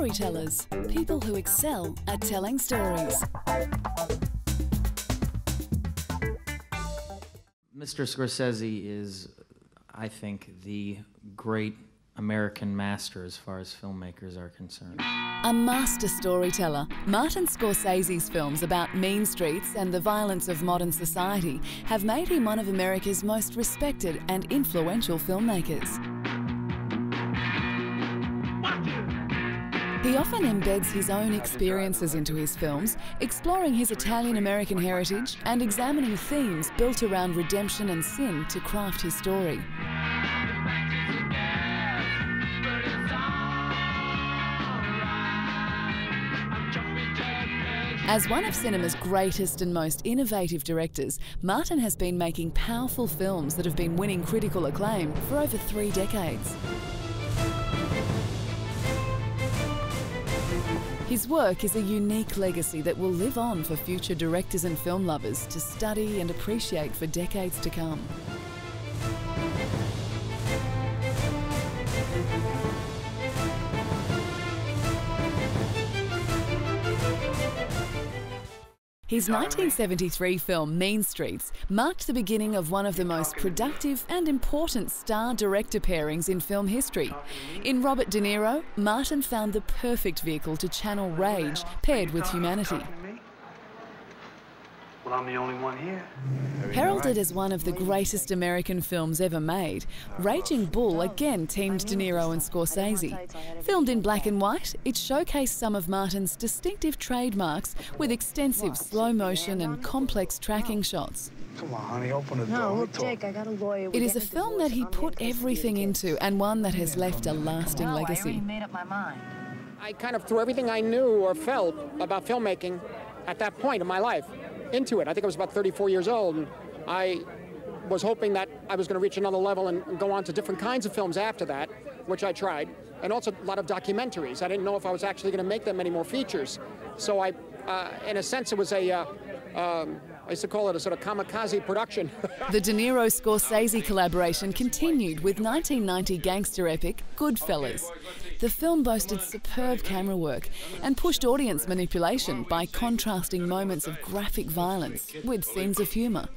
Storytellers, people who excel at telling stories. Mr. Scorsese is, I think, the great American master as far as filmmakers are concerned. A master storyteller, Martin Scorsese's films about mean streets and the violence of modern society have made him one of America's most respected and influential filmmakers. He often embeds his own experiences into his films, exploring his Italian-American heritage and examining themes built around redemption and sin to craft his story. As one of cinema's greatest and most innovative directors, Martin has been making powerful films that have been winning critical acclaim for over 3 decades. His work is a unique legacy that will live on for future directors and film lovers to study and appreciate for decades to come. His 1973 film Mean Streets marked the beginning of one of the most productive and important star-director pairings in film history. In Robert De Niro, Martin found the perfect vehicle to channel rage paired with humanity. Well, I'm the only one here. Heralded as one of the greatest American films ever made, Raging Bull again teamed De Niro and Scorsese. Filmed in black and white, it showcased some of Martin's distinctive trademarks with extensive slow motion and complex tracking shots. Come on, honey, open the door. No, look, Jake, I got a lawyer. It is a film that he put everything into and one that has left a lasting legacy. I already made up my mind. I kind of threw everything I knew or felt about filmmaking at that point in my life into it. I think I was about 34 years old, and I was hoping that I was going to reach another level and go on to different kinds of films after that, which I tried, and also a lot of documentaries. I didn't know if I was actually going to make that many more features. So I, in a sense, it was a, I used to call it a sort of kamikaze production. The De Niro-Scorsese collaboration continued with 1990 gangster epic Goodfellas. The film boasted superb camera work and pushed audience manipulation by contrasting moments of graphic violence with scenes of humour.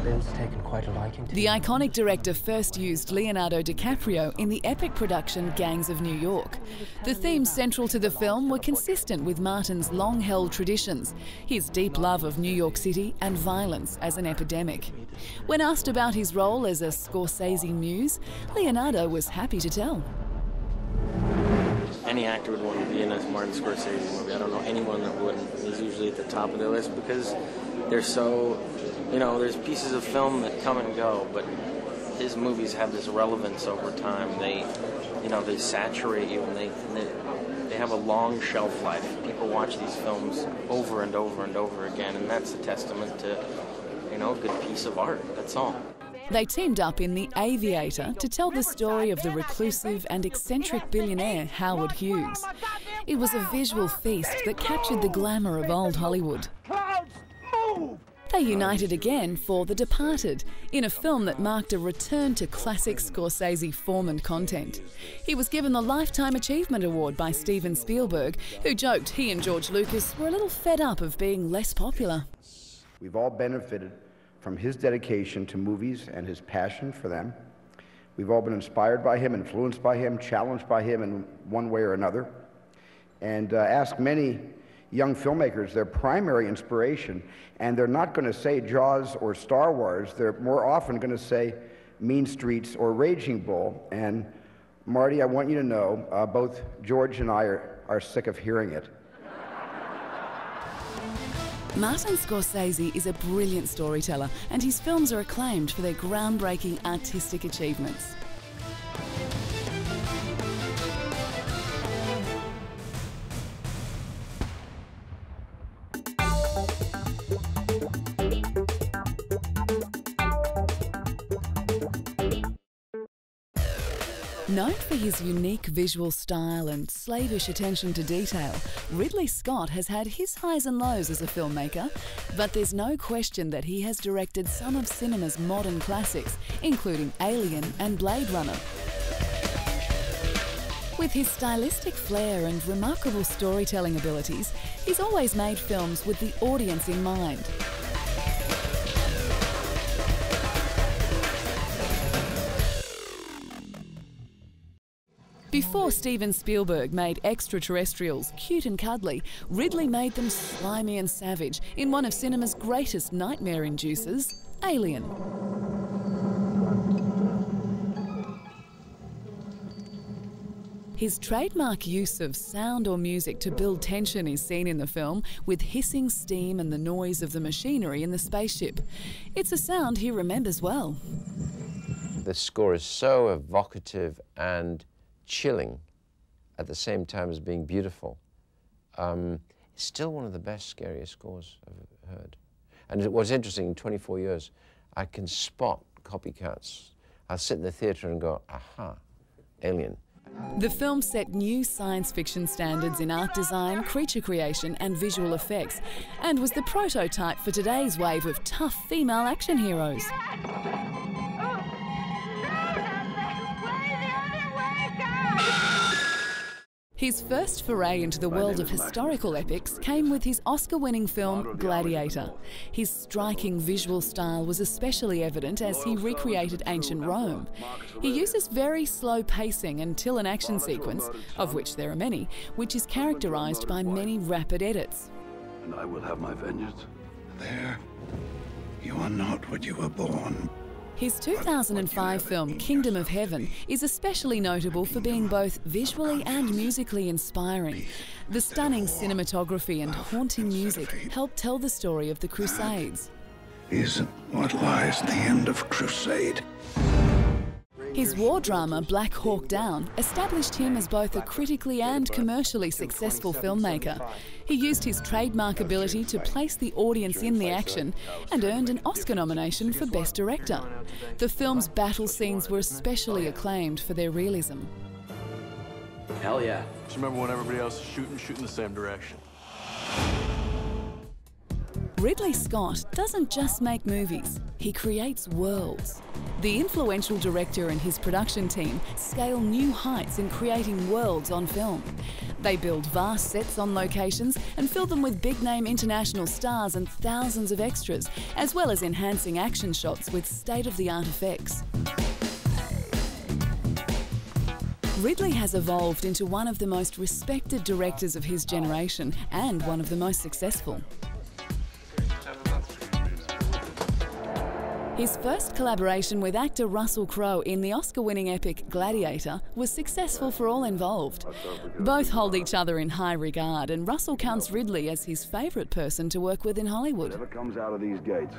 Bill's taken quite a liking to The iconic director first used Leonardo DiCaprio in the epic production Gangs of New York. The themes central to the film were consistent with Martin's long-held traditions, his deep love of New York City and violence as an epidemic. When asked about his role as a Scorsese muse, Leonardo was happy to tell. Any actor would want to be in a Martin Scorsese movie. I don't know anyone that wouldn't. He's usually at the top of their list because they're so, there's pieces of film that come and go, but his movies have this relevance over time. They saturate you, and they have a long shelf life. People watch these films over and over and over again, and that's a testament to, a good piece of art. That's all. They teamed up in The Aviator to tell the story of the reclusive and eccentric billionaire Howard Hughes. It was a visual feast that captured the glamour of old Hollywood. They united again for The Departed, in a film that marked a return to classic Scorsese form and content. He was given the Lifetime Achievement Award by Steven Spielberg, who joked he and George Lucas were a little fed up of being less popular. We've all benefited from his dedication to movies and his passion for them. We've all been inspired by him, influenced by him, challenged by him in one way or another. And ask many young filmmakers their primary inspiration, and they're not going to say Jaws or Star Wars. They're more often going to say Mean Streets or Raging Bull. And Marty, I want you to know, both George and I are sick of hearing it. Martin Scorsese is a brilliant storyteller, and his films are acclaimed for their groundbreaking artistic achievements. Known for his unique visual style and slavish attention to detail, Ridley Scott has had his highs and lows as a filmmaker, but there's no question that he has directed some of cinema's modern classics, including Alien and Blade Runner. With his stylistic flair and remarkable storytelling abilities, he's always made films with the audience in mind. Before Steven Spielberg made extraterrestrials cute and cuddly, Ridley made them slimy and savage in one of cinema's greatest nightmare inducers, Alien. His trademark use of sound or music to build tension is seen in the film, with hissing steam and the noise of the machinery in the spaceship. It's a sound he remembers well. The score is so evocative and chilling at the same time as being beautiful. It's still one of the best, scariest scores I've heard. And what's interesting, in 24 years, I can spot copycats. I'll sit in the theatre and go, aha, Alien. The film set new science fiction standards in art design, creature creation and visual effects, and was the prototype for today's wave of tough female action heroes. His first foray into the world of historical epics came with his Oscar-winning film Gladiator. His striking visual style was especially evident as he recreated ancient Rome. He uses very slow pacing until an action sequence, of which there are many, which is characterised by many rapid edits. And I will have my vengeance. There, you are not what you were born. His 2005 film Kingdom of Heaven is especially notable for being both visually and musically inspiring. The stunning cinematography and haunting music help tell the story of the Crusades. Is what lies at the end of crusade. His war drama, Black Hawk Down, established him as both a critically and commercially successful filmmaker. He used his trademark ability to place the audience in the action and earned an Oscar nomination for Best Director. The film's battle scenes were especially acclaimed for their realism. Hell yeah. Just remember when everybody else is shooting the same direction. Ridley Scott doesn't just make movies, he creates worlds. The influential director and his production team scale new heights in creating worlds on film. They build vast sets on locations and fill them with big-name international stars and thousands of extras, as well as enhancing action shots with state-of-the-art effects. Ridley has evolved into one of the most respected directors of his generation and one of the most successful. His first collaboration with actor Russell Crowe in the Oscar-winning epic Gladiator was successful for all involved. Both hold each other in high regard, and Russell counts Ridley as his favourite person to work with in Hollywood. Whatever comes out of these gates,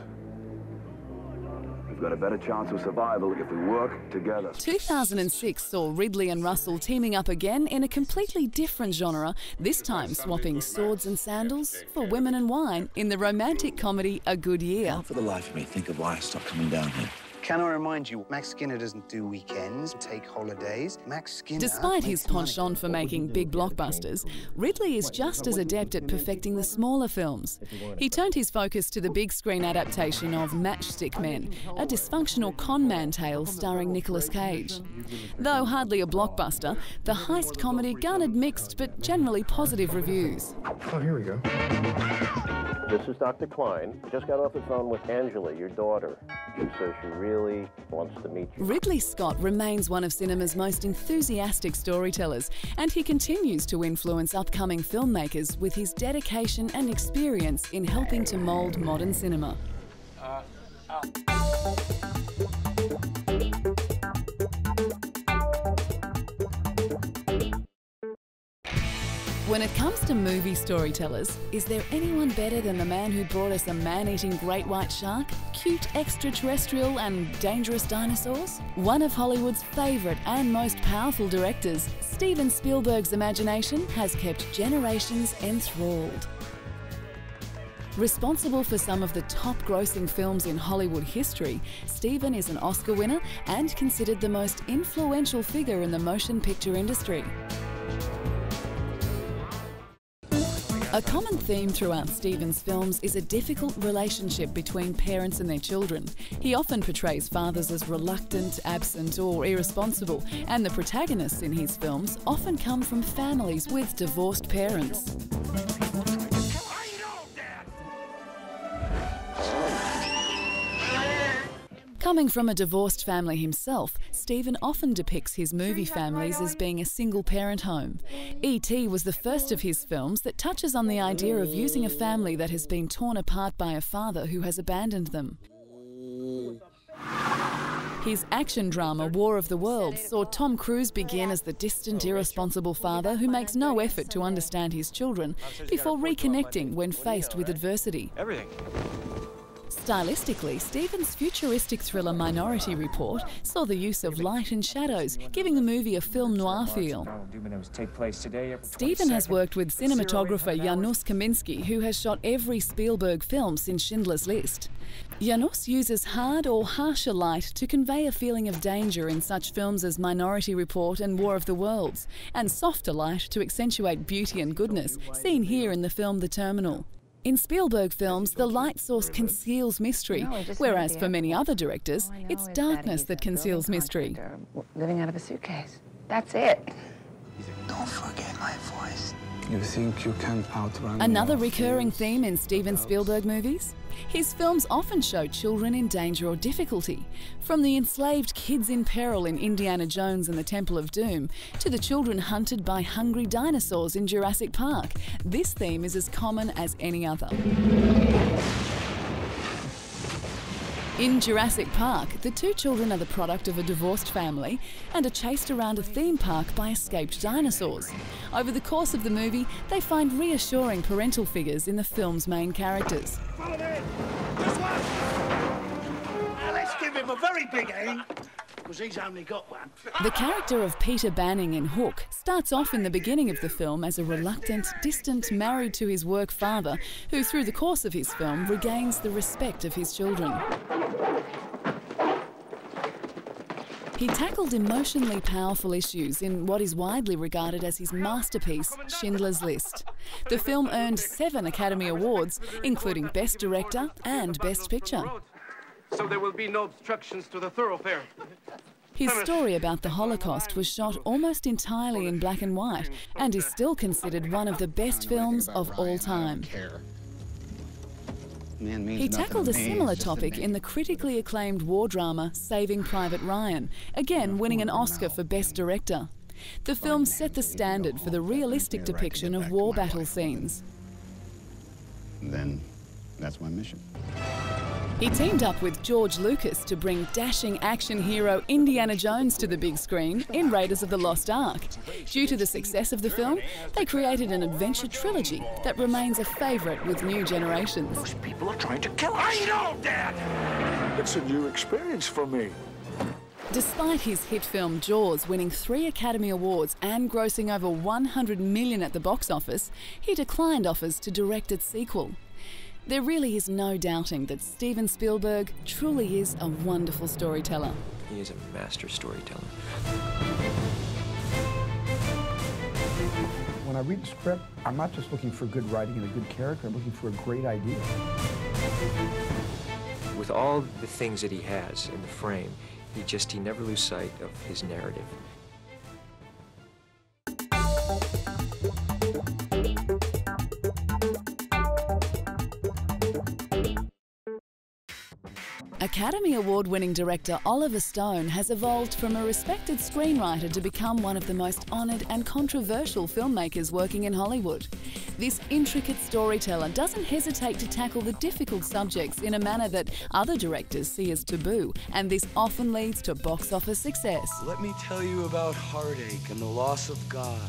we've got a better chance of survival if we work together. 2006 saw Ridley and Russell teaming up again in a completely different genre, this time swapping swords and sandals for women and wine in the romantic comedy A Good Year. Can't for the life of me think of why I stopped coming down here. Can I remind you, Max Skinner doesn't do weekends, take holidays. Max Skinner... Despite his penchant for making big blockbusters, Ridley is just as adept at perfecting the smaller films. He turned his focus to the big screen adaptation of Matchstick Men, a dysfunctional con man tale starring Nicolas Cage. Though hardly a blockbuster, the heist comedy garnered mixed but generally positive reviews. Oh, here we go. This is Dr. Klein. Just got off the phone with Angela, your daughter. She says she really wants to meet you. Ridley Scott remains one of cinema's most enthusiastic storytellers, and he continues to influence upcoming filmmakers with his dedication and experience in helping to mould modern cinema. When it comes to movie storytellers, is there anyone better than the man who brought us a man-eating great white shark, cute extraterrestrial and dangerous dinosaurs? One of Hollywood's favourite and most powerful directors, Steven Spielberg's imagination has kept generations enthralled. Responsible for some of the top-grossing films in Hollywood history, Steven is an Oscar winner and considered the most influential figure in the motion picture industry. A A common theme throughout Steven's films is a difficult relationship between parents and their children. He often portrays fathers as reluctant, absent or irresponsible, and the protagonists in his films often come from families with divorced parents. Coming from a divorced family himself, Steven often depicts his movie families as being a single-parent home. E.T. was the first of his films that touches on the idea of using a family that has been torn apart by a father who has abandoned them. His action drama, War of the Worlds, saw Tom Cruise begin as the distant, irresponsible father who makes no effort to understand his children before reconnecting when faced with adversity. Stylistically, Steven's futuristic thriller Minority Report saw the use of light and shadows, giving the movie a film noir feel. Steven has worked with cinematographer Janusz Kaminski, who has shot every Spielberg film since Schindler's List. Janusz uses hard or harsher light to convey a feeling of danger in such films as Minority Report and War of the Worlds, and softer light to accentuate beauty and goodness, seen here in the film The Terminal. In Spielberg films, the light source conceals mystery, whereas for many other directors, it's darkness that conceals mystery. Living out of a suitcase. That's it. Don't forget my voice. You think you can outrun Another recurring theme in Steven Spielberg movies? His films often show children in danger or difficulty. From the enslaved kids in peril in Indiana Jones and the Temple of Doom, to the children hunted by hungry dinosaurs in Jurassic Park, this theme is as common as any other. In Jurassic Park, the two children are the product of a divorced family and are chased around a theme park by escaped dinosaurs. Over the course of the movie, they find reassuring parental figures in the film's main characters. Follow me! This one! Now let's give him a very big aim, because he's only got one. The character of Peter Banning in Hook starts off in the beginning of the film as a reluctant, distant, married to his work father, who through the course of his film regains the respect of his children. He tackled emotionally powerful issues in what is widely regarded as his masterpiece, Schindler's List. The film earned 7 Academy Awards, including Best Director and Best Picture. So there will be no obstructions to the thoroughfare. His story about the Holocaust was shot almost entirely in black and white and is still considered one of the best films of all time. He tackled a similar topic in the critically acclaimed war drama Saving Private Ryan, again winning an Oscar for Best Director. The film set the standard for the realistic depiction of war battle scenes. Then that's my mission. He teamed up with George Lucas to bring dashing action hero Indiana Jones to the big screen in Raiders of the Lost Ark. Due to the success of the film, they created an adventure trilogy that remains a favourite with new generations. Those people are trying to kill us. I know, Dad! It's a new experience for me. Despite his hit film Jaws winning 3 Academy Awards and grossing over $100 million at the box office, he declined offers to direct its sequel. There really is no doubting that Steven Spielberg truly is a wonderful storyteller. He is a master storyteller. When I read the script, I'm not just looking for good writing and a good character, I'm looking for a great idea. With all the things that he has in the frame, he never loses sight of his narrative. Academy Award-winning director Oliver Stone has evolved from a respected screenwriter to become one of the most honoured and controversial filmmakers working in Hollywood. This intricate storyteller doesn't hesitate to tackle the difficult subjects in a manner that other directors see as taboo, and this often leads to box office success. Let me tell you about heartache and the loss of God.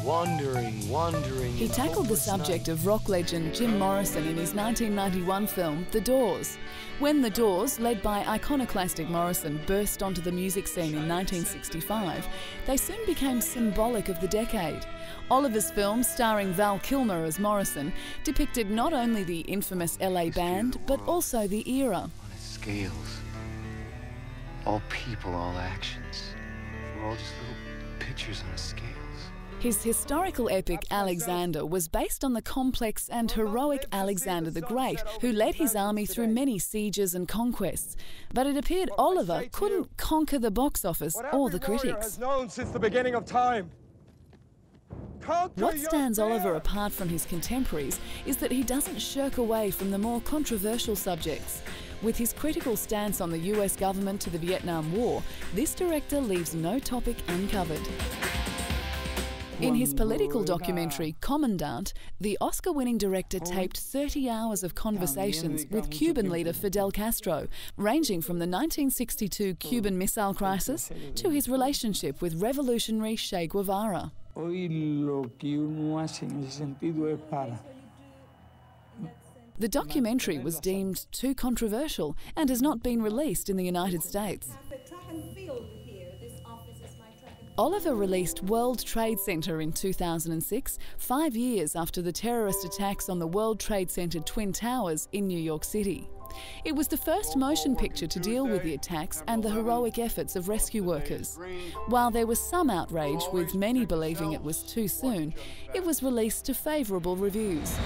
Wandering. He tackled the subject of rock legend Jim Morrison in his 1991 film, The Doors. When The Doors, led by iconoclastic Morrison, burst onto the music scene in 1965, they soon became symbolic of the decade. Oliver's film, starring Val Kilmer as Morrison, depicted not only the infamous LA band, but also the era. On scales. All people, all actions. We're all just little pictures on a scales. His historical epic Alexander was based on the complex and heroic Alexander the Great, who led his army through many sieges and conquests. But it appeared Oliver couldn't conquer the box office or the critics. Has known since the beginning of time. What stands Oliver apart from his contemporaries is that he doesn't shirk away from the more controversial subjects. With his critical stance on the US government to the Vietnam War, this director leaves no topic uncovered. In his political documentary, Commandant, the Oscar-winning director taped 30 hours of conversations with Cuban leader Fidel Castro, ranging from the 1962 Cuban Missile Crisis to his relationship with revolutionary Che Guevara. The documentary was deemed too controversial and has not been released in the United States. Oliver released World Trade Center in 2006, 5 years after the terrorist attacks on the World Trade Center Twin Towers in New York City. It was the first motion picture to deal with the attacks and the heroic efforts of rescue workers. While there was some outrage, with many believing it was too soon, it was released to favourable reviews.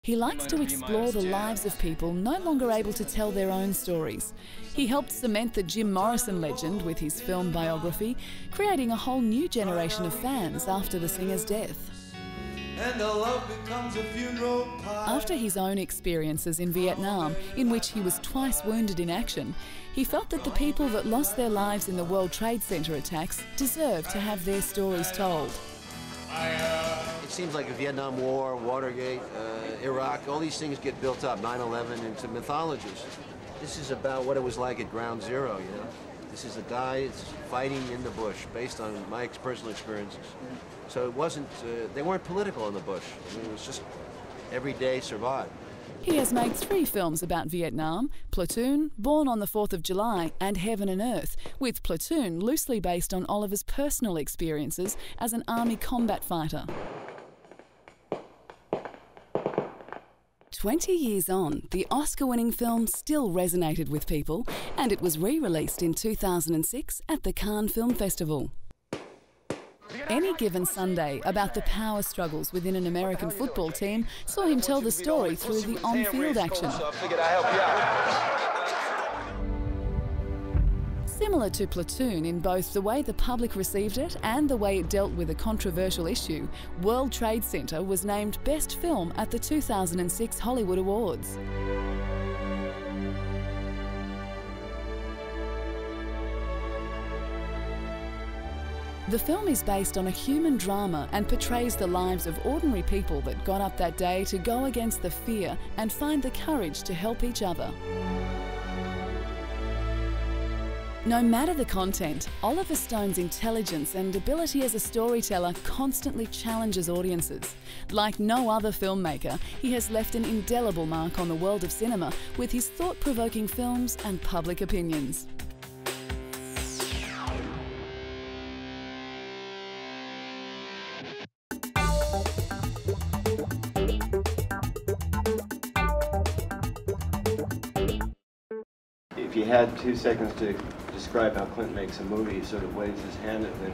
He likes to explore the lives of people no longer able to tell their own stories. He helped cement the Jim Morrison legend with his film biography, creating a whole new generation of fans after the singer's death. After his own experiences in Vietnam, in which he was twice wounded in action, he felt that the people that lost their lives in the World Trade Center attacks deserved to have their stories told. It seems like the Vietnam War, Watergate, Iraq, all these things get built up, 9/11, into mythologies. This is about what it was like at ground zero, you know? This is a guy fighting in the bush based on my personal experiences. So it wasn't, they weren't political in the bush. I mean, it was just everyday survive. He has made 3 films about Vietnam: Platoon, Born on the 4th of July, and Heaven and Earth, with Platoon loosely based on Oliver's personal experiences as an army combat fighter. 20 years on, the Oscar-winning film still resonated with people, and it was re-released in 2006 at the Cannes Film Festival. Any Given Sunday, about the power struggles within an American football team, saw him tell the story through the on-field action. Similar to Platoon in both the way the public received it and the way it dealt with a controversial issue, World Trade Center was named Best Film at the 2006 Hollywood Awards. The film is based on a human drama and portrays the lives of ordinary people that got up that day to go against the fear and find the courage to help each other. No matter the content, Oliver Stone's intelligence and ability as a storyteller constantly challenges audiences. Like no other filmmaker, he has left an indelible mark on the world of cinema with his thought-provoking films and public opinions. If you had 2 seconds to describe how Clint makes a movie, he sort of waves his hand and then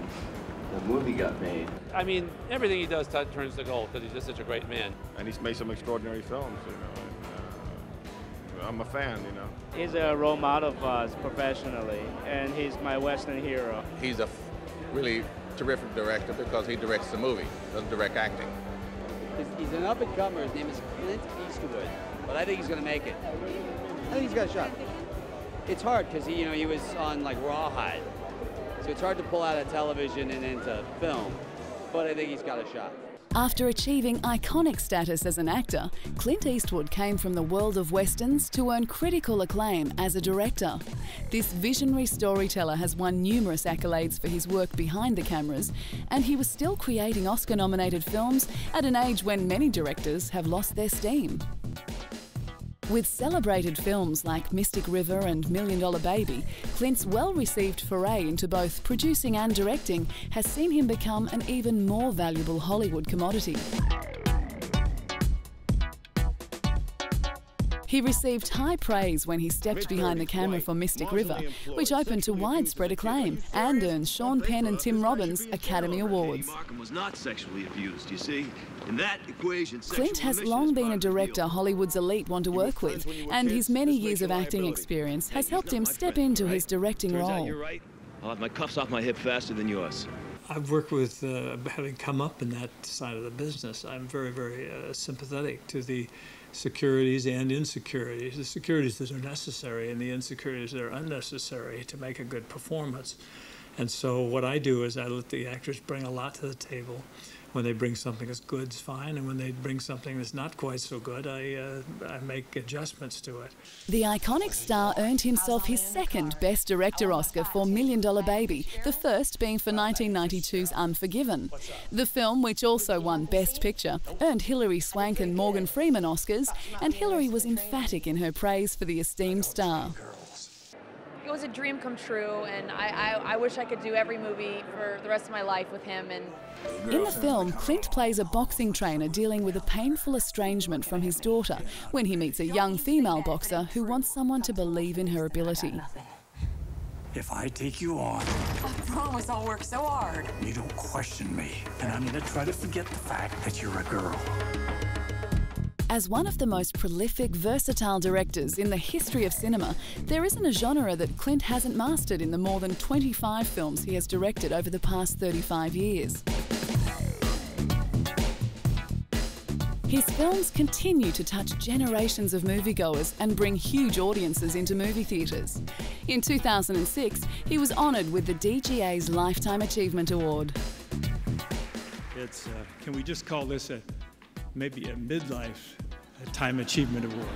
the movie got made. I mean, everything he does turns to gold because he's just such a great man. And he's made some extraordinary films, you know, and I'm a fan, you know. He's a role model for us professionally, and he's my Western hero. He's a really terrific director because he directs the movie, doesn't direct acting. He's an up-and-comer. His name is Clint Eastwood, but I think he's going to make it. I think he's got a shot. It's hard because he was on like Rawhide, so it's hard to pull out of television and into film, but I think he's got a shot. After achieving iconic status as an actor, Clint Eastwood came from the world of westerns to earn critical acclaim as a director. This visionary storyteller has won numerous accolades for his work behind the cameras, and he was still creating Oscar-nominated films at an age when many directors have lost their steam. With celebrated films like Mystic River and $1 Million Baby, Clint's well-received foray into both producing and directing has seen him become an even more valuable Hollywood commodity. He received high praise when he stepped behind the camera for Mystic River, which opened to widespread acclaim and earned Sean Penn and Tim Robbins Academy Awards. Was not sexually abused, you see. In that equation, Clint has long been a director Hollywood's elite want to work with, and his many years of acting experience has helped him step into his directing role. You're right. I'll have my cuffs off my hip faster than yours. I've worked with, having come up in that side of the business, I'm very, very sympathetic to the securities and insecurities. The securities that are necessary and the insecurities that are unnecessary to make a good performance. And so what I do is I let the actors bring a lot to the table. When they bring something that's good, it's fine, and when they bring something that's not quite so good, I make adjustments to it. The iconic star earned himself his second Best Director Oscar for $1 Million Baby, the first being for 1992's Unforgiven. The film, which also won Best Picture, earned Hilary Swank and Morgan Freeman Oscars, and Hilary was emphatic in her praise for the esteemed star. It was a dream come true, and I wish I could do every movie for the rest of my life with him. And in the film, Clint plays a boxing trainer dealing with a painful estrangement from his daughter when he meets a young female boxer who wants someone to believe in her ability. If I take you on, I promise I'll work so hard. You don't question me, and I'm going to try to forget the fact that you're a girl. As one of the most prolific, versatile directors in the history of cinema, there isn't a genre that Clint hasn't mastered in the more than 25 films he has directed over the past 35 years. His films continue to touch generations of moviegoers and bring huge audiences into movie theatres. In 2006, he was honoured with the DGA's Lifetime Achievement Award. It's, can we just call this maybe a midlife time achievement award?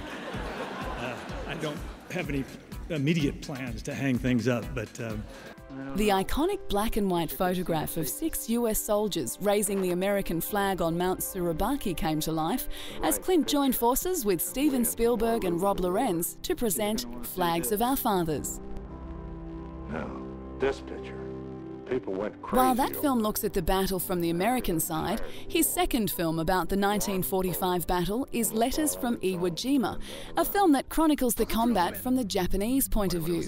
I don't have any immediate plans to hang things up, but... The iconic black and white photograph of 6 US soldiers raising the American flag on Mount Surabaki came to life as Clint joined forces with Steven Spielberg and Rob Lorenz to present Flags of Our Fathers. Now, this picture. People went crazy. While that film looks at the battle from the American side, his second film about the 1945 battle is Letters from Iwo Jima, a film that chronicles the combat from the Japanese point of view.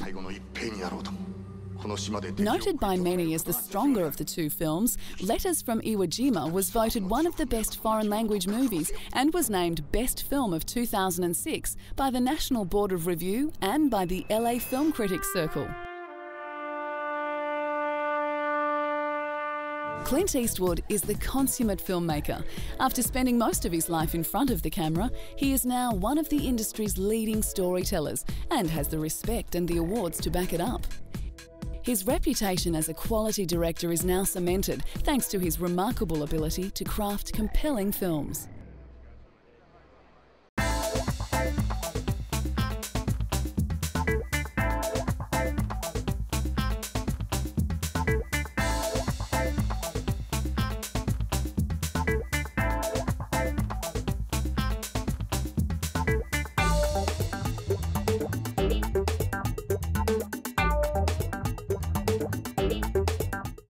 Noted by many as the stronger of the two films, Letters from Iwo Jima was voted one of the best foreign language movies and was named Best Film of 2006 by the National Board of Review and by the LA Film Critics Circle. Clint Eastwood is the consummate filmmaker. After spending most of his life in front of the camera, he is now one of the industry's leading storytellers and has the respect and the awards to back it up. His reputation as a quality director is now cemented thanks to his remarkable ability to craft compelling films.